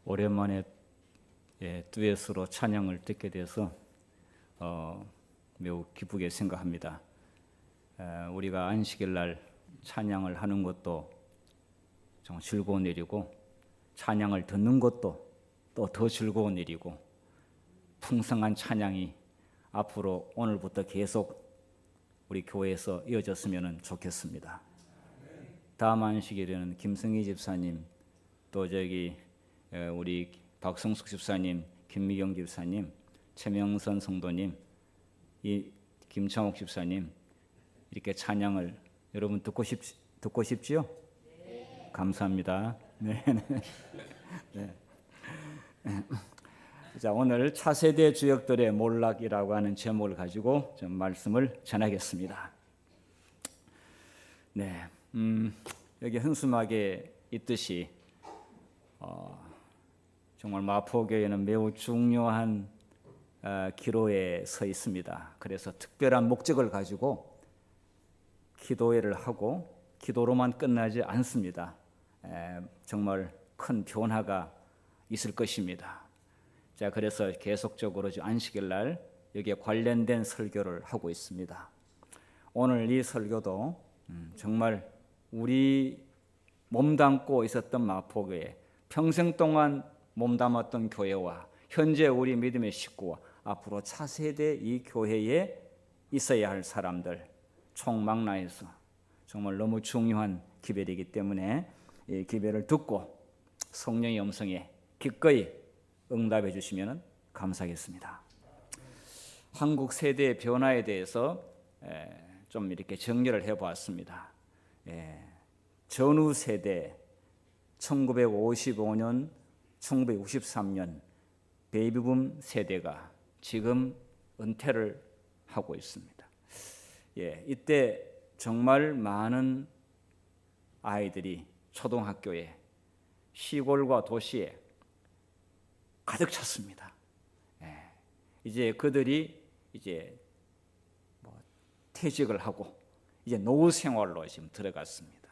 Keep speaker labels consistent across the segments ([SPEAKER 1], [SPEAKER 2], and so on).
[SPEAKER 1] 오랜만에 듀엣으로 찬양을 듣게 돼서 매우 기쁘게 생각합니다. 우리가 안식일 날 찬양을 하는 것도 정말 즐거운 일이고, 찬양을 듣는 것도 또 더 즐거운 일이고, 풍성한 찬양이 앞으로 오늘부터 계속 우리 교회에서 이어졌으면 좋겠습니다. 다음 안식일에는 김승희 집사님, 또 우리 박성숙 집사님, 김미경 집사님, 최명선 성도님, 김창옥 집사님, 이렇게 찬양을 여러분 듣고 싶지요? 네. 감사합니다. 네. 네. 자, 오늘 차세대 주역들의 몰락이라고 하는 제목을 가지고 좀 말씀을 전하겠습니다. 네, 여기 현수막에 있듯이 정말 마포교회는 매우 중요한 기로에 서 있습니다. 그래서 특별한 목적을 가지고 기도회를 하고 기도로만 끝나지 않습니다. 정말 큰 변화가 있을 것입니다. 자, 그래서 계속적으로 안식일 날 여기에 관련된 설교를 하고 있습니다. 오늘 이 설교도 정말 우리 몸담고 있었던 마포교회, 평생 동안 몸담았던 교회와 현재 우리 믿음의 식구와 앞으로 차세대 이 교회에 있어야 할 사람들 총망라해서 정말 너무 중요한 기별이기 때문에 이 기별을 듣고 성령의 음성에 기꺼이 응답해 주시면 감사하겠습니다. 한국 세대의 변화에 대해서 좀 이렇게 정리를 해보았습니다. 전후 세대 1955년, 1963년 베이비붐 세대가 지금 은퇴를 하고 있습니다. 이때 정말 많은 아이들이 초등학교에 시골과 도시에 가득 찼습니다. 이제 그들이 퇴직을 하고 이제 노후 생활로 지금 들어갔습니다.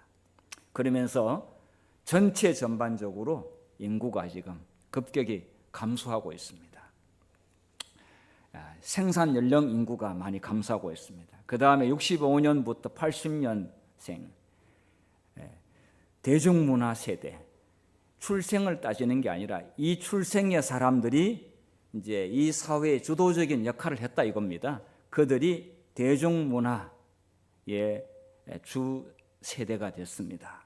[SPEAKER 1] 그러면서 전체 전반적으로 인구가 지금 급격히 감소하고 있습니다. 생산 연령 인구가 많이 감소하고 있습니다. 그 다음에 65년부터 80년생 대중문화 세대, 출생을 따지는 게 아니라 이 출생의 사람들이 이제 이 사회의 주도적인 역할을 했다 이겁니다. 그들이 대중문화의 주 세대가 됐습니다.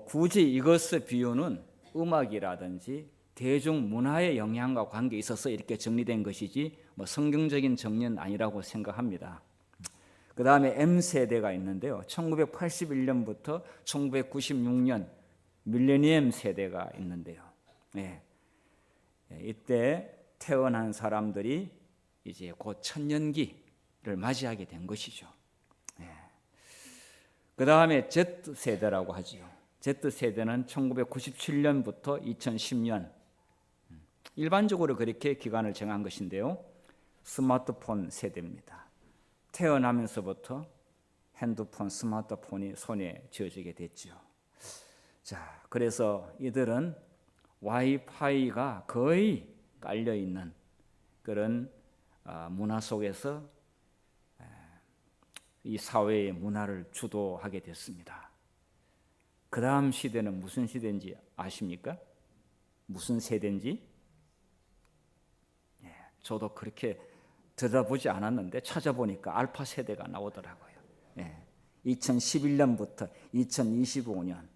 [SPEAKER 1] 굳이 이것의 비유는 음악이라든지 대중문화의 영향과 관계에 있어서 이렇게 정리된 것이지 성경적인 정리는 아니라고 생각합니다. 그 다음에 M세대가 있는데요. 1981년부터 1996년 밀레니엄 세대가 있는데요. 이때 태어난 사람들이 이제 곧 천년기를 맞이하게 된 것이죠. 그 다음에 Z세대라고 하지요. Z세대는 1997년부터 2010년 일반적으로 그렇게 기간을 정한 것인데요. 스마트폰 세대입니다. 태어나면서부터 핸드폰, 스마트폰이 손에 쥐어지게 됐죠. 자, 그래서 이들은 와이파이가 거의 깔려있는 그런 문화 속에서 이 사회의 문화를 주도하게 됐습니다. 그 다음 시대는 무슨 시대인지 아십니까? 무슨 세대인지? 저도 그렇게 들어보지 않았는데 찾아보니까 알파 세대가 나오더라고요. 2011년부터 2025년.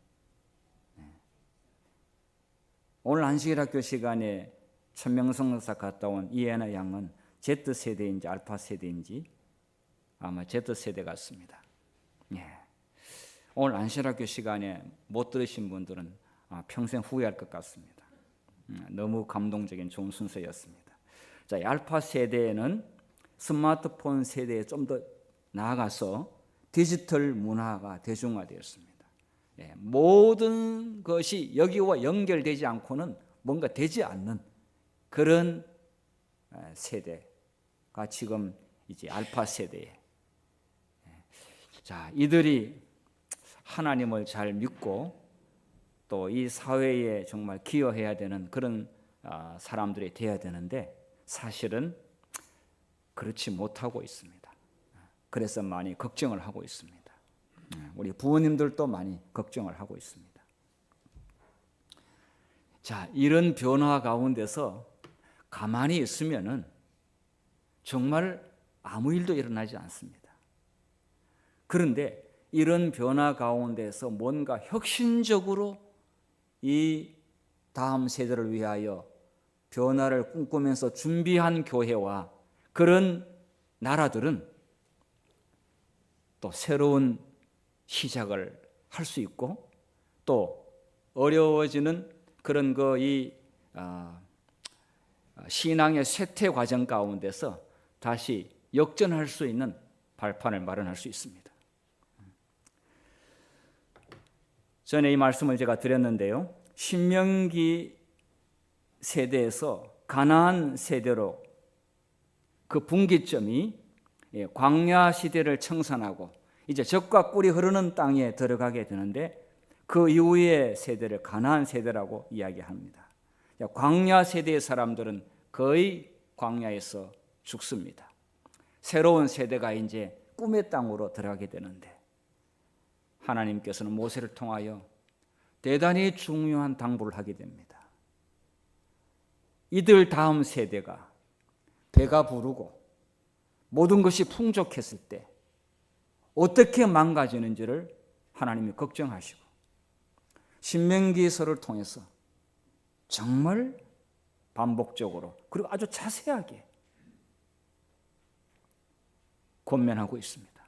[SPEAKER 1] 오늘 안식일 학교 시간에 천명성 목사 갔다 온 이해나 양은 Z세대인지 알파 세대인지 아마 Z세대 같습니다. 오늘 안식일 학교 시간에 못 들으신 분들은 평생 후회할 것 같습니다. 너무 감동적인 좋은 순서였습니다. 자, 알파 세대에는 스마트폰 세대에 좀 더 나아가서 디지털 문화가 대중화되었습니다. 모든 것이 여기와 연결되지 않고는 뭔가 되지 않는 그런 세대가 지금 이제 알파 세대에. 자, 이들이 하나님을 잘 믿고 또 이 사회에 정말 기여해야 되는 그런 사람들이 되어야 되는데 사실은 그렇지 못하고 있습니다. 그래서 많이 걱정을 하고 있습니다. 우리 부모님들도 많이 걱정을 하고 있습니다. 자, 이런 변화 가운데서 가만히 있으면은 정말 아무 일도 일어나지 않습니다. 그런데 이런 변화 가운데서 뭔가 혁신적으로 이 다음 세대를 위하여 변화를 꿈꾸면서 준비한 교회와 그런 나라들은 또 새로운 시작을 할 수 있고 또 어려워지는 그런 신앙의 쇠퇴 과정 가운데서 다시 역전할 수 있는 발판을 마련할 수 있습니다. 전에 이 말씀을 제가 드렸는데요. 신명기 세대에서 가나안 세대로 그 분기점이 광야 시대를 청산하고 이제 젖과 꿀이 흐르는 땅에 들어가게 되는데 그 이후의 세대를 가나안 세대라고 이야기합니다. 광야 세대의 사람들은 거의 광야에서 죽습니다. 새로운 세대가 이제 꿈의 땅으로 들어가게 되는데 하나님께서는 모세를 통하여 대단히 중요한 당부를 하게 됩니다. 이들 다음 세대가 배가 부르고 모든 것이 풍족했을 때 어떻게 망가지는지를 하나님이 걱정하시고 신명기서를 통해서 정말 반복적으로 그리고 아주 자세하게 권면하고 있습니다.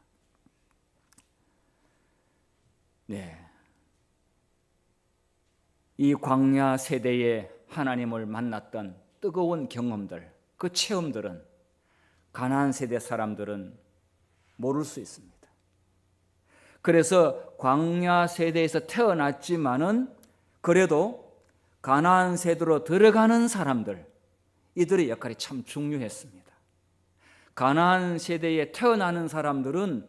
[SPEAKER 1] 네, 이 광야 세대에 하나님을 만났던 뜨거운 경험들, 그 체험들은 가나안 세대 사람들은 모를 수 있습니다. 그래서 광야 세대에서 태어났지만은 그래도 가나안 세대로 들어가는 사람들, 이들의 역할이 참 중요했습니다. 가나안 세대에 태어나는 사람들은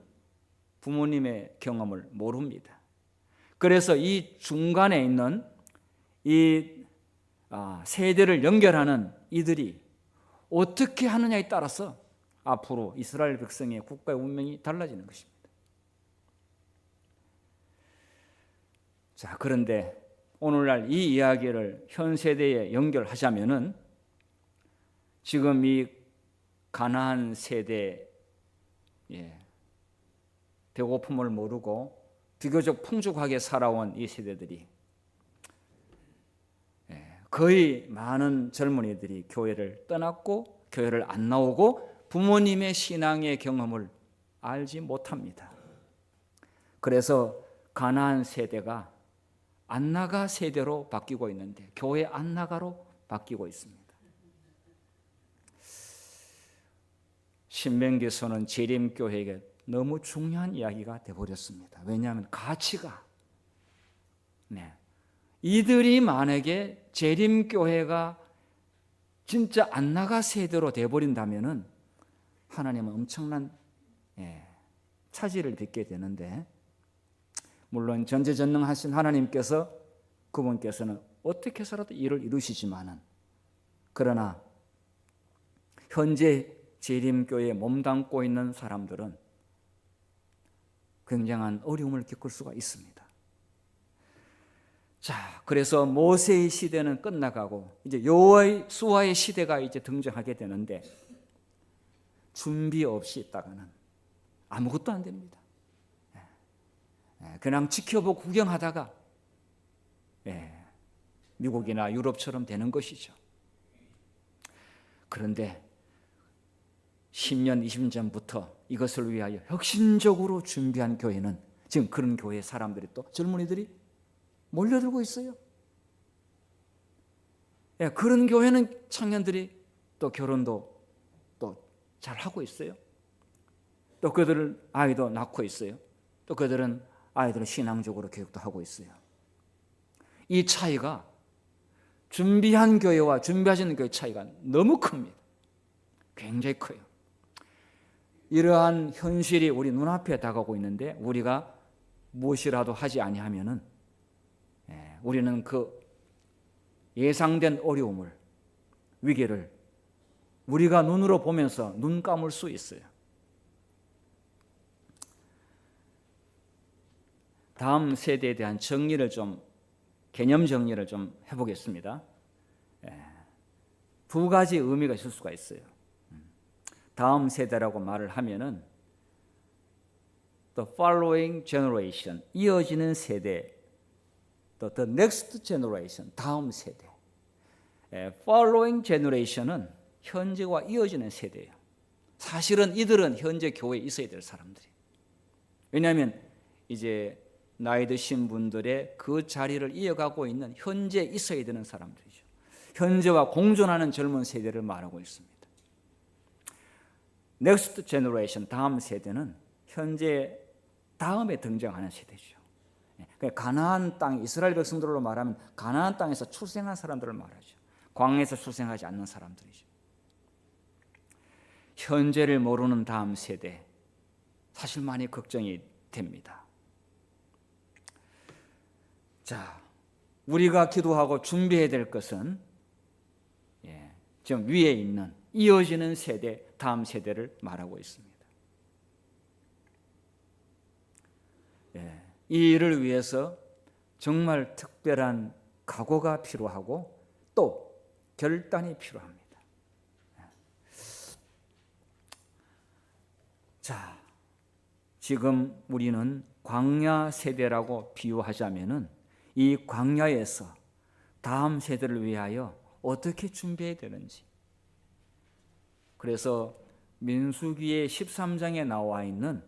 [SPEAKER 1] 부모님의 경험을 모릅니다. 그래서 이 중간에 있는 이 세대를 연결하는 이들이 어떻게 하느냐에 따라서 앞으로 이스라엘 백성의 국가의 운명이 달라지는 것입니다. 자, 그런데 오늘날 이 이야기를 현 세대에 연결하자면은 지금 이 가나안 세대 배고픔을 모르고 비교적 풍족하게 살아온 이 세대들이 거의 많은 젊은이들이 교회를 떠났고 교회를 안 나오고 부모님의 신앙의 경험을 알지 못합니다. 그래서 가나안 세대가 안나가 세대로 바뀌고 있는데 교회 안나가로 바뀌고 있습니다. 신명기서는 재림교회에게 너무 중요한 이야기가 되어버렸습니다. 왜냐하면 가치가 이들이 만약에 재림교회가 진짜 안나가 세대로 되어버린다면 하나님은 엄청난 차질을 빚게 되는데 물론 전지전능하신 하나님께서 그분께서는 어떻게 해서라도 일을 이루시지만은 그러나 현재 재림교회에 몸담고 있는 사람들은 굉장한 어려움을 겪을 수가 있습니다. 자, 그래서 모세의 시대는 끝나가고 이제 여호수아의 시대가 이제 등장하게 되는데 준비 없이 있다가는 아무것도 안 됩니다. 그냥 지켜보고 구경하다가 미국이나 유럽처럼 되는 것이죠. 그런데 10년, 20년 전부터 이것을 위하여 혁신적으로 준비한 교회는 지금 그런 교회 사람들이 또 젊은이들이 몰려들고 있어요. 그런 교회는 청년들이 또 결혼도 또 잘하고 있어요. 또 그들은 아이도 낳고 있어요. 또 그들은 아이들은 신앙적으로 교육도 하고 있어요. 이 차이가 준비한 교회와 준비하지 않는 교회 차이가 너무 큽니다. 굉장히 커요. 이러한 현실이 우리 눈앞에 다가오고 있는데 우리가 무엇이라도 하지 아니하면은 우리는 그 예상된 어려움을, 위기를 우리가 눈으로 보면서 눈 감을 수 있어요. 다음 세대에 대한 개념 정리를 좀 해보겠습니다. 두 가지 의미가 있을 수가 있어요. 다음 세대라고 말을 하면은 the following generation, 이어지는 세대, the next generation, 다음 세대. following generation은 현재와 이어지는 세대예요. 사실은 이들은 현재 교회에 있어야 될 사람들이에요. 왜냐하면 이제 나이 드신 분들의 그 자리를 이어가고 있는 현재 있어야 되는 사람들이죠. 현재와 공존하는 젊은 세대를 말하고 있습니다. Next generation, 다음 세대는 현재 다음에 등장하는 세대죠. 가나안 땅, 이스라엘 백성들로 말하면 가나안 땅에서 출생한 사람들을 말하죠. 광야에서 출생하지 않는 사람들이죠. 현재를 모르는 다음 세대, 사실 많이 걱정이 됩니다. 자, 우리가 기도하고 준비해야 될 것은 지금 위에 있는 이어지는 세대, 다음 세대를 말하고 있습니다. 이 일을 위해서 정말 특별한 각오가 필요하고 또 결단이 필요합니다. 자, 지금 우리는 광야 세대라고 비유하자면은 이 광야에서 다음 세대를 위하여 어떻게 준비해야 되는지, 그래서 민수기의 13장에 나와 있는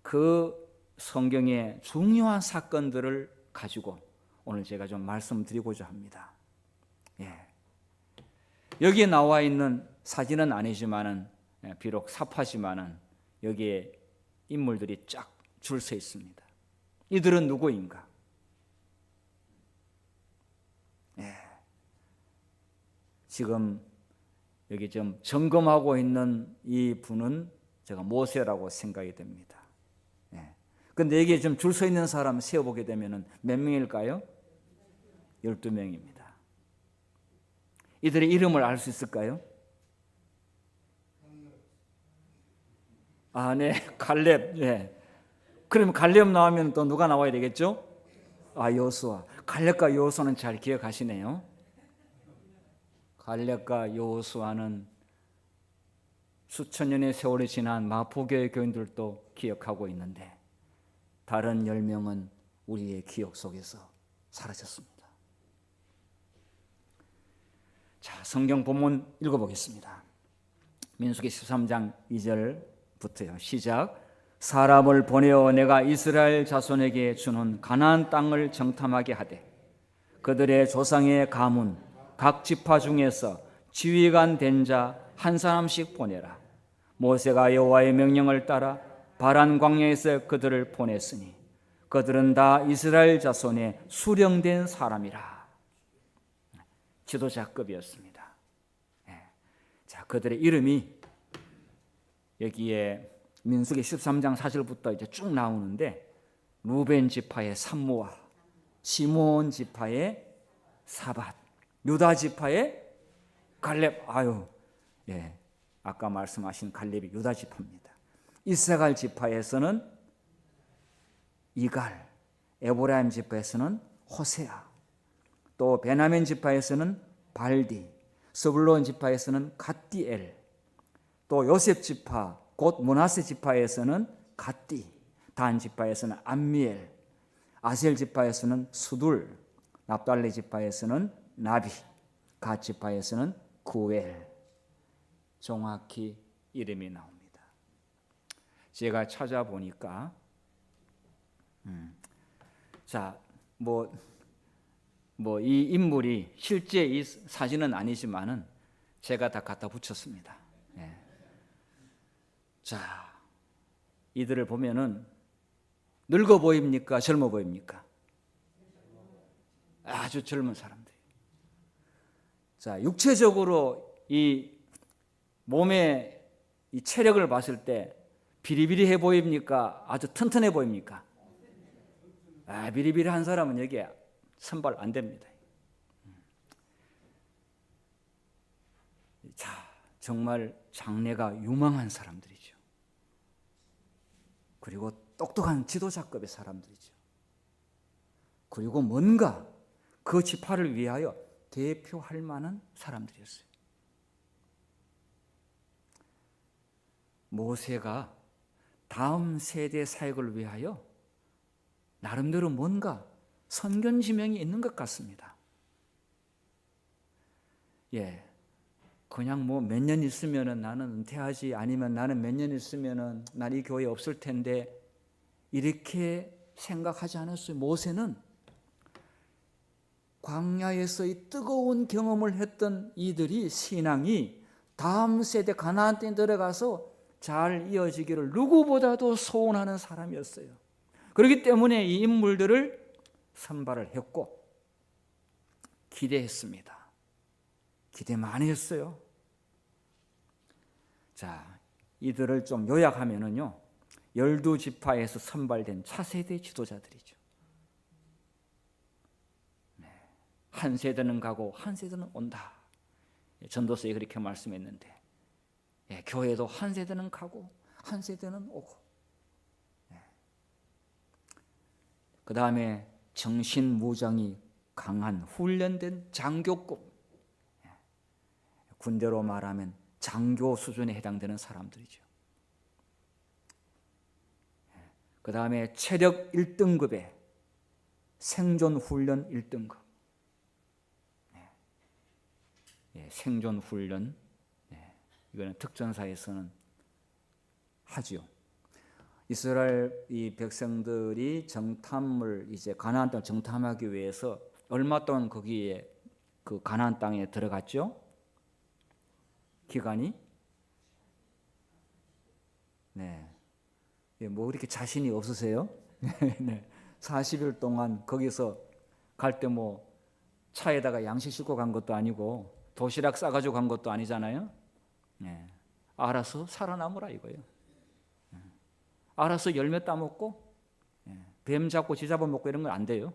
[SPEAKER 1] 그 성경의 중요한 사건들을 가지고 오늘 제가 좀 말씀드리고자 합니다. 여기에 나와 있는 사진은 아니지만은, 비록 삽화지만은 여기에 인물들이 쫙 줄 서 있습니다. 이들은 누구인가? 지금 여기 좀 점검하고 있는 이 분은 제가 모세라고 생각이 됩니다. 그런데 여기에 좀 줄 서 있는 사람 세어보게 되면 몇 명일까요? 12명입니다. 이들의 이름을 알 수 있을까요? 네, 갈렙. 그러면 갈렙 나오면 또 누가 나와야 되겠죠? 여호수아. 갈렙과 여호수아는 잘 기억하시네요. 갈렙과 여호수아는 수천 년의 세월이 지난 마포교회 교인들도 기억하고 있는데 다른 10명은 우리의 기억 속에서 사라졌습니다. 자, 성경 본문 읽어보겠습니다. 민수기 13장 2절부터요. 시작. 사람을 보내어 내가 이스라엘 자손에게 주는 가나안 땅을 정탐하게 하되 그들의 조상의 가문 각 지파 중에서 지휘관 된 자 한 사람씩 보내라. 모세가 여호와의 명령을 따라 바란 광야에서 그들을 보냈으니 그들은 다 이스라엘 자손의 수령된 사람이라. 지도자급이었습니다. 자, 그들의 이름이 여기에 민수기 13장 4절부터 이제 쭉 나오는데 루벤 지파의 삼무아, 시므온 지파의 사밧, 유다 지파의 갈렙. 아까 말씀하신 갈렙이 유다 지파입니다. 이사갈 지파에서는 이갈, 에브라임 지파에서는 호세아, 또 베냐민 지파에서는 발디, 스불론 지파에서는 갓디엘, 또 요셉 지파 곧 므낫세 지파에서는 갓디, 단 지파에서는 암미엘, 아셀 지파에서는 수둘, 납달리 지파에서는 나비, 갓 지파에서는 구엘. 정확히 이름이 나옵니다. 제가 찾아보니까 이 인물이 실제 이 사진은 아니지만은 제가 다 갖다 붙였습니다. 자, 이들을 보면은 늙어 보입니까? 젊어 보입니까? 아주 젊은 사람들. 자, 육체적으로 이 몸의 이 체력을 봤을 때 비리비리해 보입니까? 아주 튼튼해 보입니까? 비리비리한 사람은 여기에 선발 안 됩니다. 자, 정말 장래가 유망한 사람들이죠. 그리고 똑똑한 지도자급의 사람들이죠. 그리고 뭔가 그 지파를 위하여 대표할 만한 사람들이었어요. 모세가 다음 세대 사역을 위하여 나름대로 뭔가 선견지명이 있는 것 같습니다. 그냥 뭐 몇 년 있으면은 나는 은퇴하지, 아니면 나는 몇 년 있으면은 난 이 교회에 없을 텐데, 이렇게 생각하지 않았어요. 모세는 광야에서의 뜨거운 경험을 했던 이들이 신앙이 다음 세대 가나안 땅에 들어가서 잘 이어지기를 누구보다도 소원하는 사람이었어요. 그렇기 때문에 이 인물들을 선발을 했고 기대했습니다. 기대 많이 했어요. 자, 이들을 좀 요약하면은요, 12지파에서 선발된 차세대 지도자들이죠. 한 세대는 가고 한 세대는 온다. 전도서에 그렇게 말씀했는데, 교회도 한 세대는 가고 한 세대는 오고, 그 다음에 정신무장이 강한 훈련된 장교급, 군대로 말하면 장교 수준에 해당되는 사람들이죠. 그 다음에 체력 1등급에 생존훈련 1등급, 생존훈련, 이거는 특전사에서는 하지요. 이스라엘 이 백성들이 정탐을 이제 가나안 땅 정탐하기 위해서 얼마 동안 거기에 그 가나안 땅에 들어갔죠? 기간이 뭐 이렇게 자신이 없으세요? 40일 동안 거기서 갈 때 뭐 차에다가 양식 싣고 간 것도 아니고 도시락 싸가지고 간 것도 아니잖아요. 알아서 살아남으라 이거예요. 알아서 열매 따먹고 뱀 잡고 쥐 잡아먹고 이런 건 안 돼요.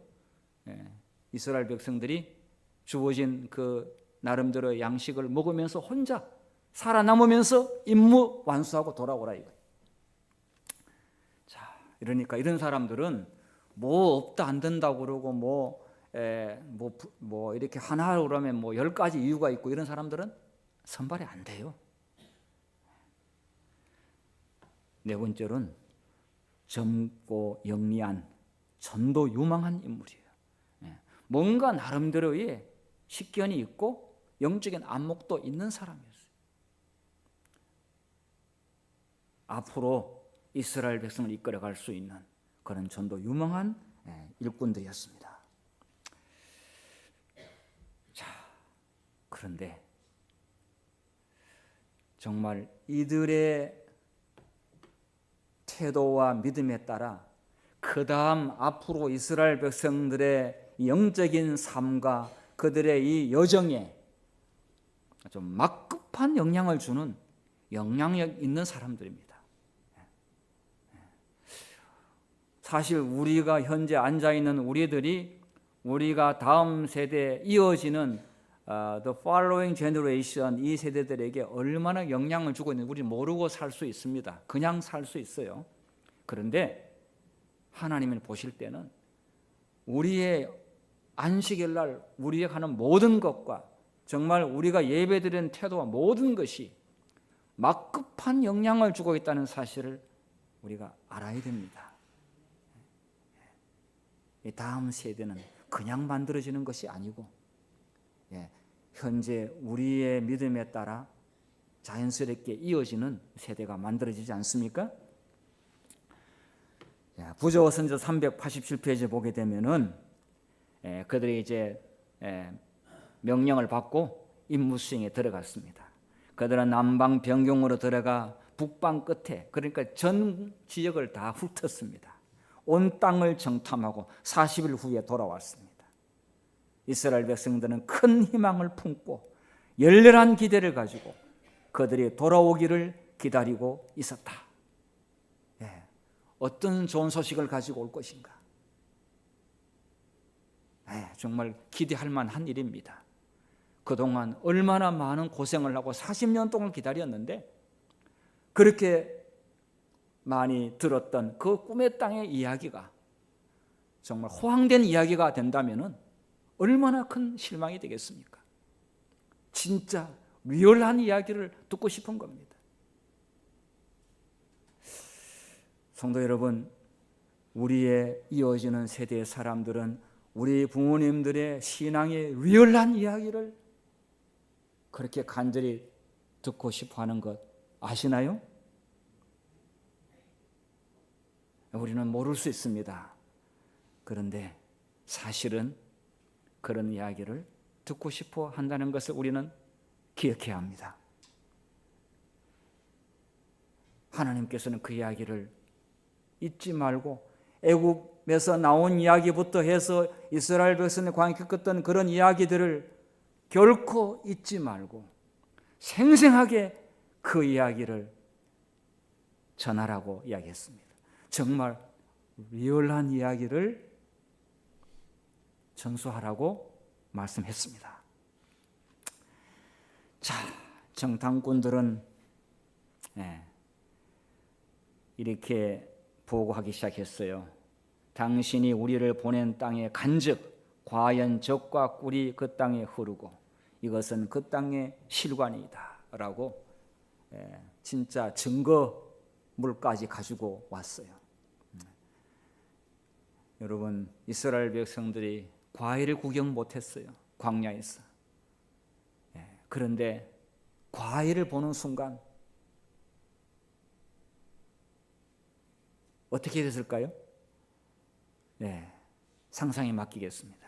[SPEAKER 1] 이스라엘 백성들이 주어진 그 나름대로 양식을 먹으면서 혼자 살아남으면서 임무 완수하고 돌아오라 이거예요. 자, 이러니까 이런 사람들은 뭐 없다 안 된다고 그러고 뭐 이렇게 하나 그러면 뭐 10가지 이유가 있고, 이런 사람들은 선발이 안 돼요. 네 번째로는 젊고 영리한 전도 유망한 인물이에요. 뭔가 나름대로의 식견이 있고 영적인 안목도 있는 사람이었어요. 앞으로 이스라엘 백성을 이끌어갈 수 있는 그런 전도 유망한 일꾼들이었습니다. 자, 그런데 정말 이들의 태도와 믿음에 따라 그 다음 앞으로 이스라엘 백성들의 영적인 삶과 그들의 이 여정에 좀 막급한 영향을 주는 영향력 있는 사람들입니다. 사실 우리가 현재 앉아있는 우리가 다음 세대에 이어지는 the following generation, 이 세대들에게 얼마나 영향을 주고 있는지 우리 모르고 살 수 있습니다. 그냥 살 수 있어요. 그런데 하나님을 보실 때는 우리의 안식일 날 우리가 하는 모든 것과 정말 우리가 예배드리는 태도와 모든 것이 막급한 영향을 주고 있다는 사실을 우리가 알아야 됩니다. 다음 세대는 그냥 만들어지는 것이 아니고 현재 우리의 믿음에 따라 자연스럽게 이어지는 세대가 만들어지지 않습니까? 부조 선저 387페이지 보게 되면은 그들이 이제 명령을 받고 임무 수행에 들어갔습니다. 그들은 남방 변경으로 들어가 북방 끝에, 그러니까 전 지역을 다 훑었습니다. 온 땅을 정탐하고 40일 후에 돌아왔습니다. 이스라엘 백성들은 큰 희망을 품고 열렬한 기대를 가지고 그들이 돌아오기를 기다리고 있었다. 어떤 좋은 소식을 가지고 올 것인가? 정말 기대할 만한 일입니다. 그동안 얼마나 많은 고생을 하고 40년 동안 기다렸는데 그렇게 많이 들었던 그 꿈의 땅의 이야기가 정말 허황된 이야기가 된다면 얼마나 큰 실망이 되겠습니까? 진짜 리얼한 이야기를 듣고 싶은 겁니다. 성도 여러분, 우리의 이어지는 세대의 사람들은 우리 부모님들의 신앙의 리얼한 이야기를 그렇게 간절히 듣고 싶어 하는 것 아시나요? 우리는 모를 수 있습니다. 그런데 사실은 그런 이야기를 듣고 싶어 한다는 것을 우리는 기억해야 합니다. 하나님께서는 그 이야기를 잊지 말고 애굽에서 나온 이야기부터 해서 이스라엘 백성의 광야 겪었던 그런 이야기들을 결코 잊지 말고 생생하게 그 이야기를 전하라고 이야기했습니다. 정말 리얼한 이야기를 전수하라고 말씀했습니다. 자, 정탐꾼들은 이렇게 보고하기 시작했어요. 당신이 우리를 보낸 땅에 간즉 과연 젖과 꿀이 그 땅에 흐르고 이것은 그 땅의 실관이다 라고 진짜 증거물까지 가지고 왔어요. 여러분, 이스라엘 백성들이 과일을 구경 못했어요. 광야에서. 그런데 과일을 보는 순간 어떻게 됐을까요? 상상에 맡기겠습니다.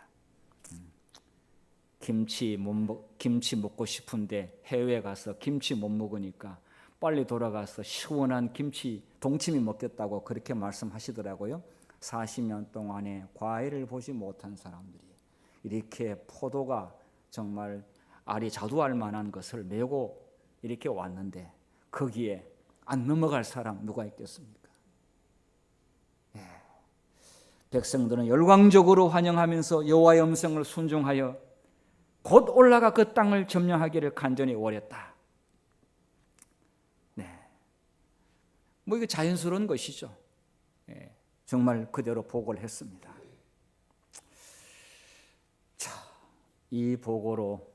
[SPEAKER 1] 김치 먹고 싶은데 해외에 가서 김치 못 먹으니까 빨리 돌아가서 시원한 김치 동치미 먹겠다고 그렇게 말씀하시더라고요. 40년 동안에 과일을 보지 못한 사람들이 이렇게 포도가 정말 알이 자두할 만한 것을 메고 이렇게 왔는데 거기에 안 넘어갈 사람 누가 있겠습니까? 백성들은 열광적으로 환영하면서 여호와의 음성을 순종하여 곧 올라가 그 땅을 점령하기를 간절히 원했다. 뭐 이거 자연스러운 것이죠. 정말 그대로 보고를 했습니다. 자, 이 보고가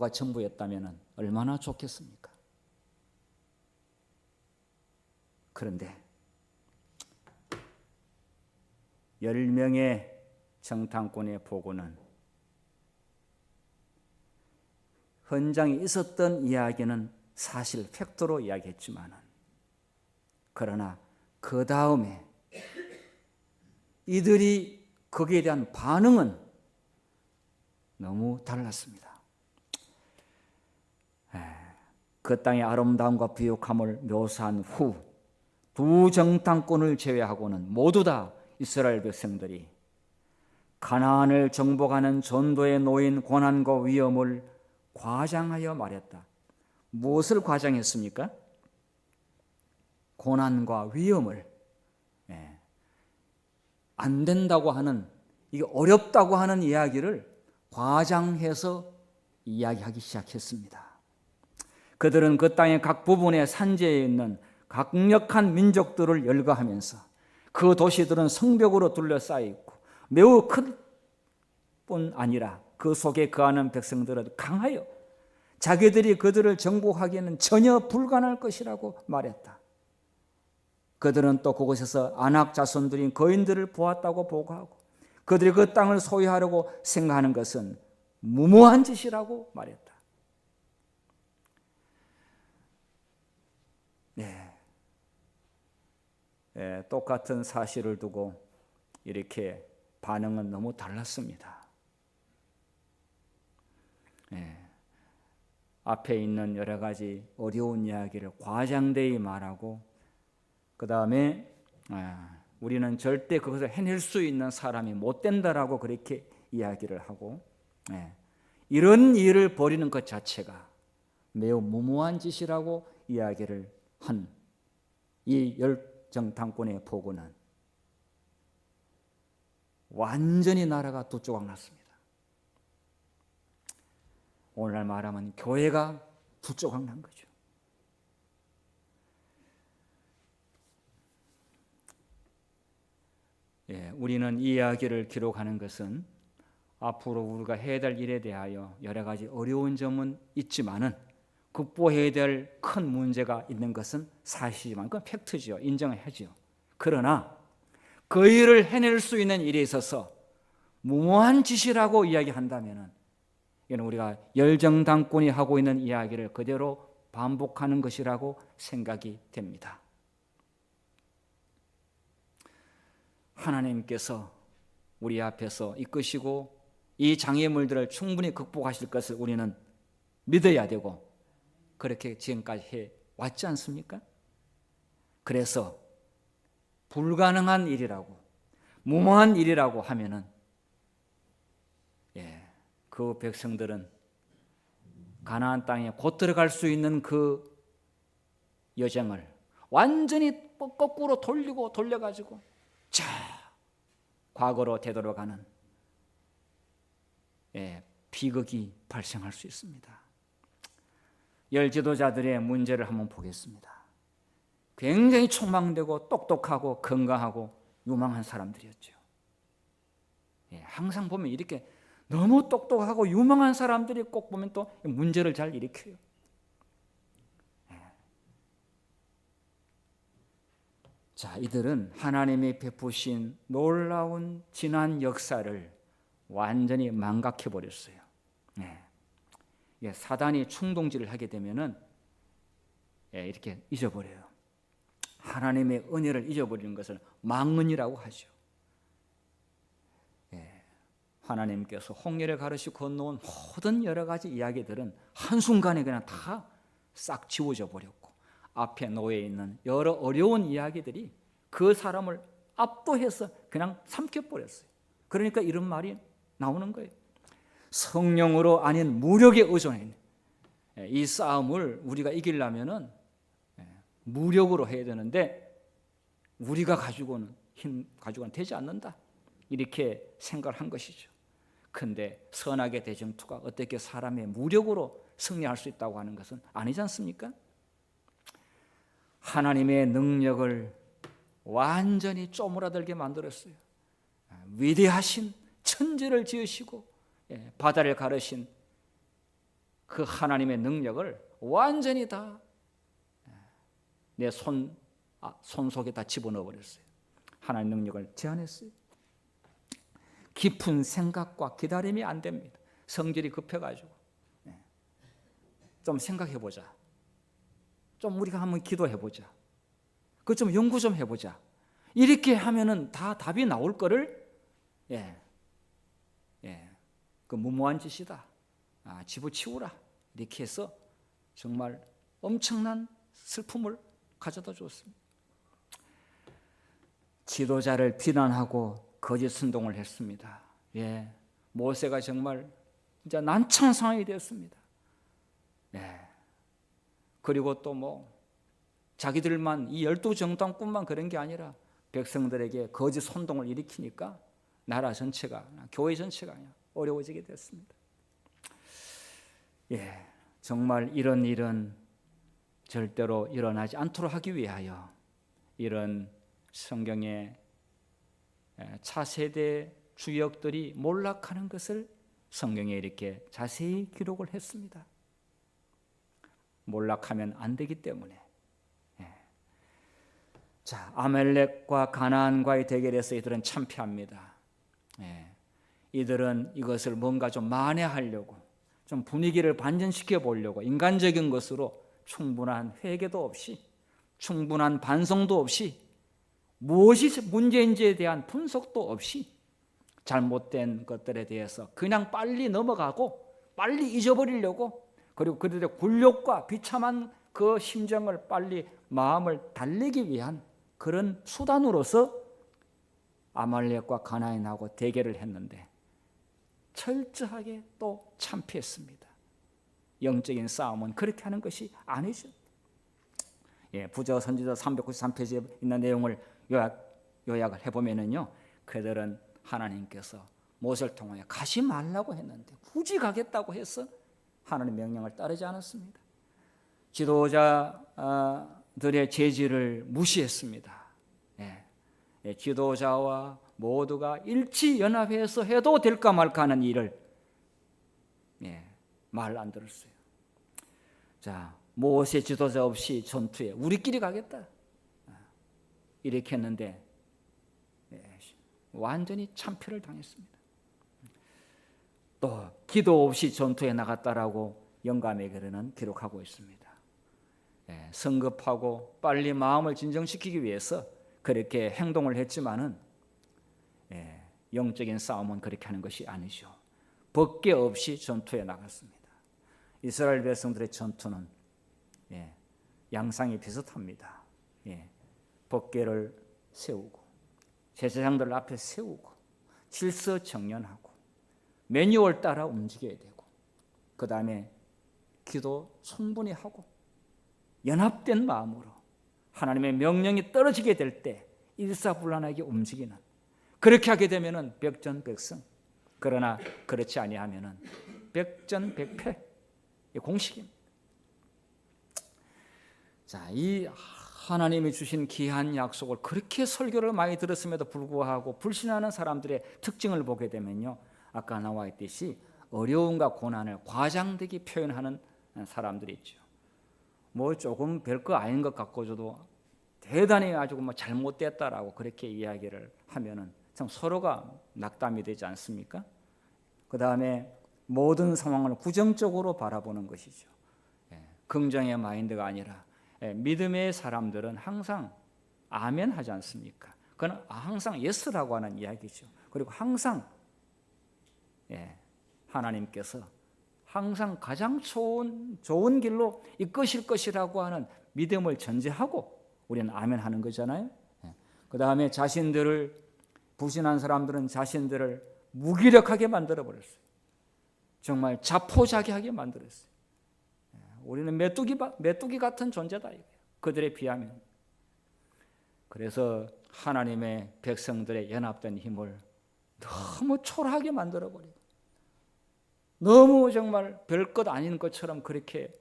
[SPEAKER 1] 전부였다면 얼마나 좋겠습니까? 그런데 10명의 정탐꾼의 보고는 현장에 있었던 이야기는 사실 팩트로 이야기했지만 그러나 그 다음에 이들이 거기에 대한 반응은 너무 달랐습니다. 그 땅의 아름다움과 비옥함을 묘사한 후 두 정탐꾼을 제외하고는 모두 다 이스라엘 백성들이 가나안을 정복하는 전도에 놓인 고난과 위험을 과장하여 말했다. 무엇을 과장했습니까? 고난과 위험을 안 된다고 하는, 이게 어렵다고 하는 이야기를 과장해서 이야기하기 시작했습니다. 그들은 그 땅의 각 부분의 산지에 있는 강력한 민족들을 열거하면서 그 도시들은 성벽으로 둘러싸여 있고 매우 큰 뿐 아니라 그 속에 거하는 백성들은 강하여 자기들이 그들을 정복하기에는 전혀 불가능할 것이라고 말했다. 그들은 또 그곳에서 아낙 자손들인 거인들을 보았다고 보고하고 그들이 그 땅을 소유하려고 생각하는 것은 무모한 짓이라고 말했다. 똑같은 사실을 두고 이렇게 반응은 너무 달랐습니다. 앞에 있는 여러 가지 어려운 이야기를 과장되이 말하고 그 다음에 우리는 절대 그것을 해낼 수 있는 사람이 못 된다라고 그렇게 이야기를 하고 이런 일을 벌이는 것 자체가 매우 무모한 짓이라고 이야기를 한 이 열정탐꾼의 보고는 완전히 나라가 두 조각 났습니다. 오늘날 말하면 교회가 두 조각 난 거죠. 우리는 이 이야기를 기록하는 것은 앞으로 우리가 해야 될 일에 대하여 여러 가지 어려운 점은 있지만은 극복해야 될 큰 문제가 있는 것은 사실이지만 그건 팩트지요. 인정해야지요. 그러나 그 일을 해낼 수 있는 일에 있어서 무모한 짓이라고 이야기한다면은 이는 우리가 열정당꾼이 하고 있는 이야기를 그대로 반복하는 것이라고 생각이 됩니다. 하나님께서 우리 앞에서 이끄시고 이 장애물들을 충분히 극복하실 것을 우리는 믿어야 되고 그렇게 지금까지 해왔지 않습니까? 그래서 불가능한 일이라고 무모한 일이라고 하면은 그 백성들은 가나안 땅에 곧 들어갈 수 있는 그 여정을 완전히 거꾸로 돌려가지고 과거로 되돌아가는 비극이 발생할 수 있습니다. 열 지도자들의 문제를 한번 보겠습니다. 굉장히 촉망되고 똑똑하고 건강하고 유망한 사람들이었죠. 항상 보면 이렇게 너무 똑똑하고 유망한 사람들이 꼭 보면 또 문제를 잘 일으켜요. 자, 이들은 하나님이 베푸신 놀라운 지난 역사를 완전히 망각해 버렸어요. 사단이 충동질을 하게 되면은 이렇게 잊어버려요. 하나님의 은혜를 잊어버리는 것을 망언이라고 하죠. 하나님께서 홍해를 가르시 건너온 모든 여러 가지 이야기들은 한순간에 그냥 다 싹 지워져 버렸고 앞에 놓여 있는 여러 어려운 이야기들이 그 사람을 압도해서 그냥 삼켜버렸어요. 그러니까 이런 말이 나오는 거예요. 성령으로 아닌 무력에 의존해 있는 이 싸움을 우리가 이기려면은 무력으로 해야 되는데 우리가 가지고는 힘 가지고는 되지 않는다. 이렇게 생각을 한 것이죠. 근데 선악의 대쟁투가 어떻게 사람의 무력으로 승리할 수 있다고 하는 것은 아니지 않습니까? 하나님의 능력을 완전히 쪼무라들게 만들었어요. 위대하신 천지를 지으시고 바다를 가르신 그 하나님의 능력을 완전히 다 내 손 속에 다 집어넣어 버렸어요. 하나님의 능력을 제한했어요. 깊은 생각과 기다림이 안 됩니다. 성질이 급해가지고 좀 생각해보자. 좀 우리가 한번 기도해보자. 그 좀 연구 좀 해보자. 이렇게 하면은 다 답이 나올 거를 그 무모한 짓이다. 집어치우라. 이렇게 해서 정말 엄청난 슬픔을 가져다 주었습니다. 지도자를 비난하고 거짓 선동을 했습니다. 모세가 정말 진짜 난처한 상황이 되었습니다. 그리고 또 자기들만 이 12정당뿐만 그런 게 아니라 백성들에게 거짓 선동을 일으키니까 나라 전체가 교회 전체가 어려워지게 됐습니다. 정말 이런 일은 절대로 일어나지 않도록 하기 위하여 이런 성경의 차세대 주역들이 몰락하는 것을 성경에 이렇게 자세히 기록을 했습니다. 몰락하면 안 되기 때문에. 자, 아말렉과 가나안과의 대결에서 이들은 참패합니다. 이들은 이것을 뭔가 좀 만회하려고 좀 분위기를 반전시켜 보려고 인간적인 것으로 충분한 회개도 없이 충분한 반성도 없이 무엇이 문제인지에 대한 분석도 없이 잘못된 것들에 대해서 그냥 빨리 넘어가고 빨리 잊어버리려고 그리고 그들의 굴욕과 비참한 그 심정을 빨리 마음을 달래기 위한 그런 수단으로서 아말렉과 가나안하고 대결을 했는데 철저하게 또 참패했습니다. 영적인 싸움은 그렇게 하는 것이 아니죠. 부저 선지자 393페이지에 있는 내용을 요약을 해보면은요, 그들은 하나님께서 모세를 통하여 가지 말라고 했는데 굳이 가겠다고 해서 하나님의 명령을 따르지 않았습니다. 지도자들의 제지를 무시했습니다. 지도자와 모두가 일치 연합해서 해도 될까 말까 하는 일을 말 안 들었어요. 자, 모세 지도자 없이 전투에 우리끼리 가겠다 이렇게 했는데 완전히 참패를 당했습니다. 또 기도 없이 전투에 나갔다라고 영감의 글에는 기록하고 있습니다. 성급하고 빨리 마음을 진정시키기 위해서 그렇게 행동을 했지만은 영적인 싸움은 그렇게 하는 것이 아니죠. 벗개 없이 전투에 나갔습니다. 이스라엘 백성들의 전투는 양상이 비슷합니다. 벗개를 세우고 제사장들 앞에 세우고 질서정연하고 매뉴얼 따라 움직여야 되고 그 다음에 기도 충분히 하고 연합된 마음으로 하나님의 명령이 떨어지게 될 때 일사불란하게 움직이는, 그렇게 하게 되면은 백전백승. 그러나 그렇지 아니하면은 백전백패, 공식입니다. 자, 이 하나님이 주신 귀한 약속을 그렇게 설교를 많이 들었음에도 불구하고 불신하는 사람들의 특징을 보게 되면요, 아까 나와 있듯이 어려움과 고난을 과장되게 표현하는 사람들이 있죠. 뭐 조금 별거 아닌 것 같고도 대단히 아주 뭐 잘못됐다라고 그렇게 이야기를 하면은 참 서로가 낙담이 되지 않습니까? 그 다음에 모든 상황을 부정적으로 바라보는 것이죠. 긍정의 마인드가 아니라 믿음의 사람들은 항상 아멘 하지 않습니까? 그건 항상 예스라고 하는 이야기죠. 그리고 항상 하나님께서 항상 가장 좋은 길로 이끄실 것이라고 하는 믿음을 전제하고 우리는 아멘 하는 거잖아요. 그 다음에 부신한 사람들은 자신들을 무기력하게 만들어버렸어요. 정말 자포자기하게 만들었어요. 우리는 메뚜기 같은 존재다, 그들에 비하면. 그래서 하나님의 백성들의 연합된 힘을 너무 초라하게 만들어버리고 너무 정말 별것 아닌 것처럼 그렇게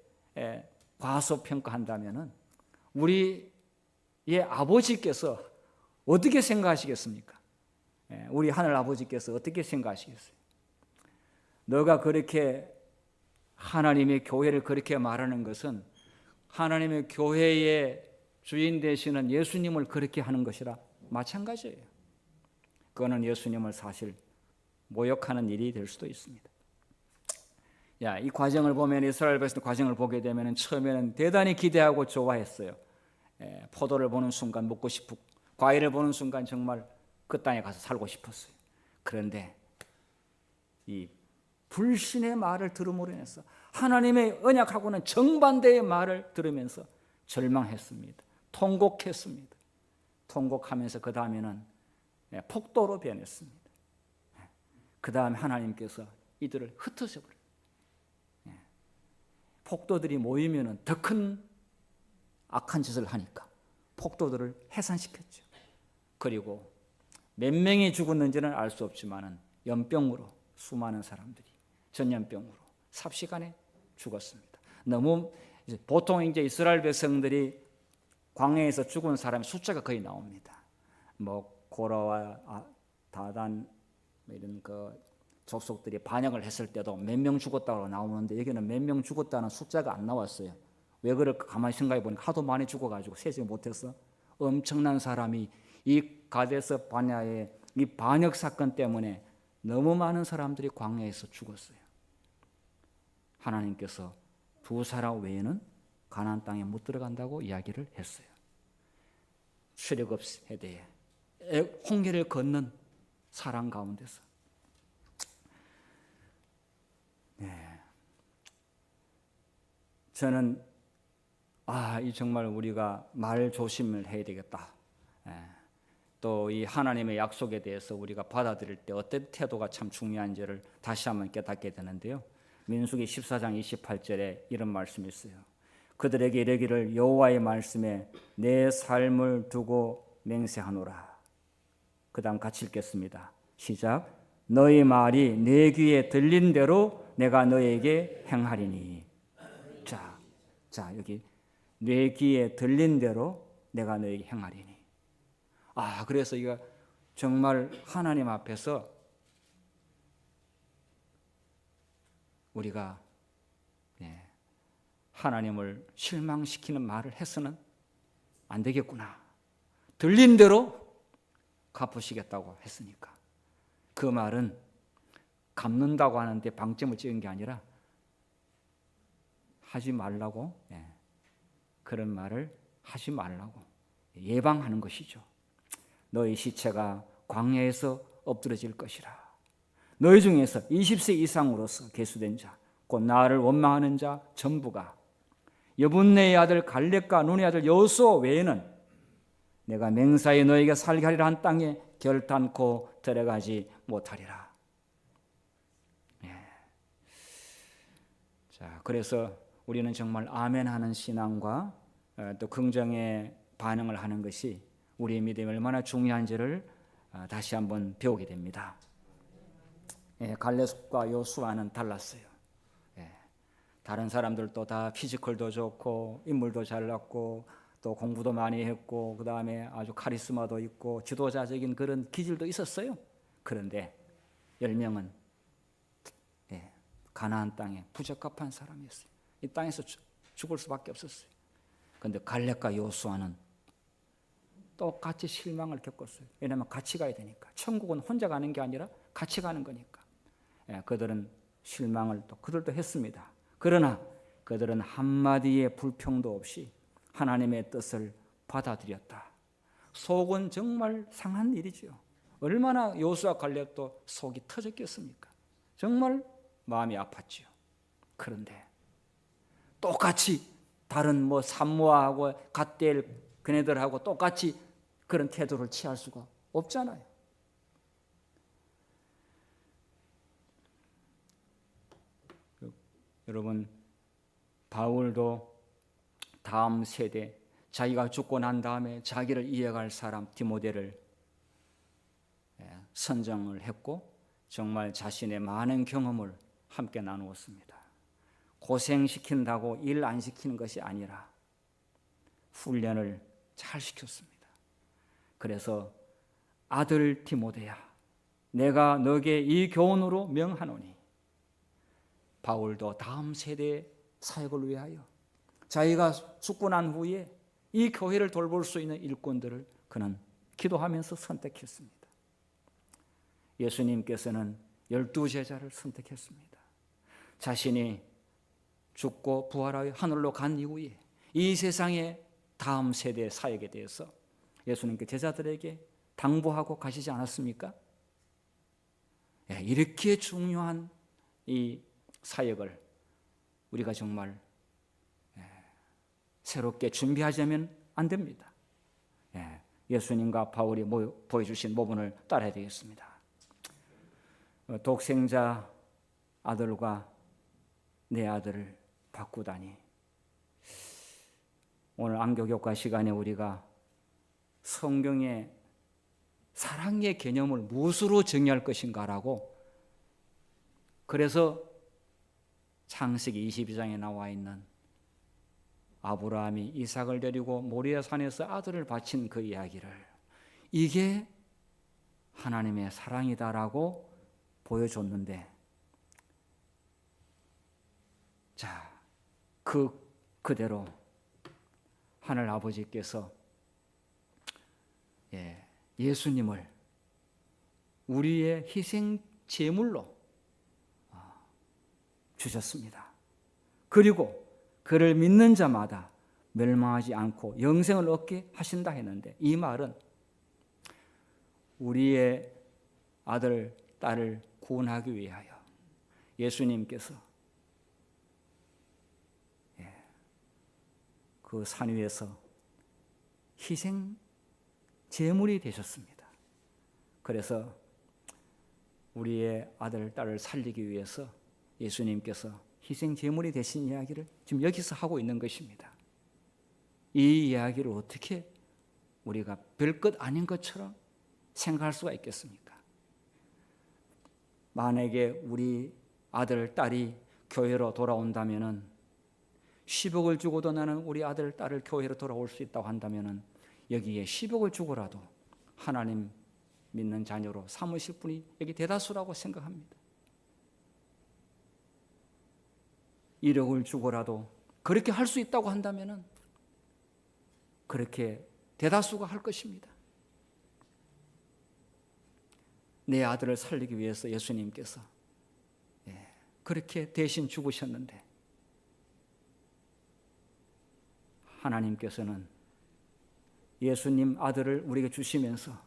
[SPEAKER 1] 과소평가한다면은 우리의 아버지께서 어떻게 생각하시겠습니까? 우리 하늘 아버지께서 어떻게 생각하시겠어요? 너가 그렇게 하나님의 교회를 그렇게 말하는 것은 하나님의 교회의 주인 되시는 예수님을 그렇게 하는 것이라 마찬가지예요. 그거는 예수님을 사실 모욕하는 일이 될 수도 있습니다. 이 과정을 보면, 이스라엘 백성의 과정을 보게 되면 처음에는 대단히 기대하고 좋아했어요. 포도를 보는 순간 먹고 싶고 과일을 보는 순간 정말 그 땅에 가서 살고 싶었어요. 그런데 이 불신의 말을 들음으로 인해서 하나님의 언약하고는 정반대의 말을 들으면서 절망했습니다. 통곡했습니다. 통곡하면서 그 다음에는 폭도로 변했습니다. 그 다음에 하나님께서 이들을 흩어져 버려요. 폭도들이 모이면 더 큰 악한 짓을 하니까 폭도들을 해산시켰죠. 그리고 몇 명이 죽었는지는 알 수 없지만 연병으로 수많은 사람들이 전염병으로 삽시간에 죽었습니다. 너무 보통 이제 이스라엘 백성들이 광야에서 죽은 사람의 숫자가 거의 나옵니다. 뭐 고라와 다단 이런 그 족속들이 반역을 했을 때도 몇 명 죽었다고 나오는데 여기는 몇 명 죽었다는 숫자가 안 나왔어요. 왜 그럴까 가만히 생각해 보니까 하도 많이 죽어가지고 세지 못해서 엄청난 사람이 이 가데스 바냐의 이 반역 사건 때문에 너무 많은 사람들이 광야에서 죽었어요. 하나님께서 두 사람 외에는 가나안 땅에 못 들어간다고 이야기를 했어요. 출애굽 세대에 홍해를 건넌 사랑 가운데서. 저는 이 정말 우리가 말 조심을 해야 되겠다. 또 이 하나님의 약속에 대해서 우리가 받아들일 때 어떤 태도가 참 중요한지를 다시 한번 깨닫게 되는데요. 민수기 14장 28절에 이런 말씀이 있어요. 그들에게 이르기를 여호와의 말씀에 내 삶을 두고 맹세하노라. 그 다음 같이 읽겠습니다. 시작. 너희 말이 내 귀에 들린 대로 내가 너에게 행하리니. 자, 여기 내 귀에 들린 대로 내가 너에게 행하리니. 그래서 이거 정말 하나님 앞에서 우리가 하나님을 실망시키는 말을 해서는 안 되겠구나. 들린 대로 갚으시겠다고 했으니까. 그 말은 갚는다고 하는데 방점을 찍은 게 아니라 하지 말라고, 그런 말을 하지 말라고 예방하는 것이죠. 너희 시체가 광야에서 엎드러질 것이라. 너희 중에서 20세 이상으로서 계수된 자, 곧 나를 원망하는 자 전부가 여분네의 아들 갈렙과 눈의 아들 여호수아 외에는 내가 맹세하여 너에게 살게 하리라 한 땅에 결단코 들어가지 못하리라. 자, 그래서 우리는 정말 아멘하는 신앙과 또 긍정의 반응을 하는 것이 우리의 믿음이 얼마나 중요한지를 다시 한번 배우게 됩니다. 갈렙과 여호수아는 달랐어요. 다른 사람들도 다 피지컬도 좋고 인물도 잘났고 또 공부도 많이 했고 그 다음에 아주 카리스마도 있고 지도자적인 그런 기질도 있었어요. 그런데 10명은 가나안 땅에 부적합한 사람이었어요. 이 땅에서 죽을 수밖에 없었어요. 그런데 갈렙과 여호수아는 똑같이 실망을 겪었어요. 왜냐하면 같이 가야 되니까. 천국은 혼자 가는 게 아니라 같이 가는 거니까. 그들은 실망을 또 그들도 했습니다. 그러나 그들은 한마디의 불평도 없이 하나님의 뜻을 받아들였다. 속은 정말 상한 일이죠. 얼마나 여호수아 갈렙도 속이 터졌겠습니까? 정말 마음이 아팠지요. 그런데 똑같이 다른 산모하고 갓될 그네들하고 똑같이 그런 태도를 취할 수가 없잖아요. 여러분, 바울도 다음 세대, 자기가 죽고 난 다음에 자기를 이어갈 사람 디모데를 선정을 했고 정말 자신의 많은 경험을 함께 나누었습니다. 고생시킨다고 일 안 시키는 것이 아니라 훈련을 잘 시켰습니다. 그래서 아들 디모데야, 내가 너에게 이 교훈으로 명하노니. 바울도 다음 세대의 사역을 위하여 자기가 죽고 난 후에 이 교회를 돌볼 수 있는 일꾼들을 그는 기도하면서 선택했습니다. 예수님께서는 12제자를 선택했습니다. 자신이 죽고 부활하여 하늘로 간 이후에 이 세상의 다음 세대의 사역에 대해서 예수님께 제자들에게 당부하고 가시지 않았습니까? 이렇게 중요한 이 사역을 우리가 정말 새롭게 준비하자면 안 됩니다. 예수님과 바울이 보여주신 모범을 따라야 되겠습니다. 독생자 아들과 내 아들을 바꾸다니. 오늘 안교교과 시간에 우리가 성경의 사랑의 개념을 무엇으로 정의할 것인가라고, 그래서 창세기 22장에 나와 있는 아브라함이 이삭을 데리고 모리아 산에서 아들을 바친 그 이야기를, 이게 하나님의 사랑이다라고 보여줬는데, 자, 그대로 하늘 아버지께서 예수님을 우리의 희생 제물로 주셨습니다. 그리고 그를 믿는 자마다 멸망하지 않고 영생을 얻게 하신다 했는데, 이 말은 우리의 아들, 딸을 구원하기 위하여 예수님께서 그 산 위에서 희생 제물이 되셨습니다. 그래서 우리의 아들, 딸을 살리기 위해서 예수님께서 희생 제물이 되신 이야기를 지금 여기서 하고 있는 것입니다. 이 이야기를 어떻게 우리가 별것 아닌 것처럼 생각할 수가 있겠습니까? 만약에 우리 아들, 딸이 교회로 돌아온다면은 10억을 주고도 나는 우리 아들, 딸을 교회로 돌아올 수 있다고 한다면은 여기에 10억을 주고라도 하나님 믿는 자녀로 삼으실 분이 여기 대다수라고 생각합니다. 1억을 주고라도 그렇게 할 수 있다고 한다면은 그렇게 대다수가 할 것입니다. 내 아들을 살리기 위해서 예수님께서 그렇게 대신 죽으셨는데 하나님께서는 예수님 아들을 우리에게 주시면서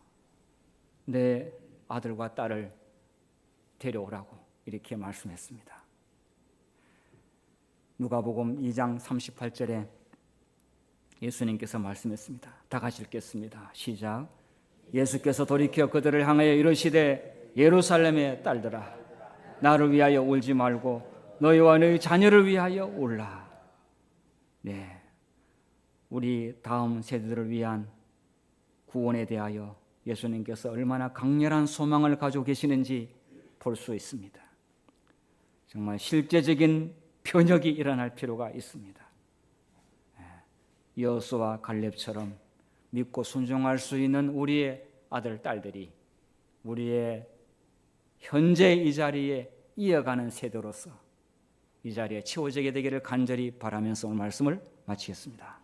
[SPEAKER 1] 내 아들과 딸을 데려오라고 이렇게 말씀했습니다. 누가복음 2장 38절에 예수님께서 말씀했습니다. 다 같이 읽겠습니다. 시작. 예수께서 돌이켜 그들을 향하여 이르시되 예루살렘의 딸들아 나를 위하여 울지 말고 너희와 너희 자녀를 위하여 울라. 네, 우리 다음 세대들을 위한 구원에 대하여 예수님께서 얼마나 강렬한 소망을 가지고 계시는지 볼 수 있습니다. 정말 실제적인 변혁이 일어날 필요가 있습니다. 여호수아와 갈렙처럼 믿고 순종할 수 있는 우리의 아들, 딸들이 우리의 현재 이 자리에 이어가는 세대로서 이 자리에 채워지게 되기를 간절히 바라면서 오늘 말씀을 마치겠습니다.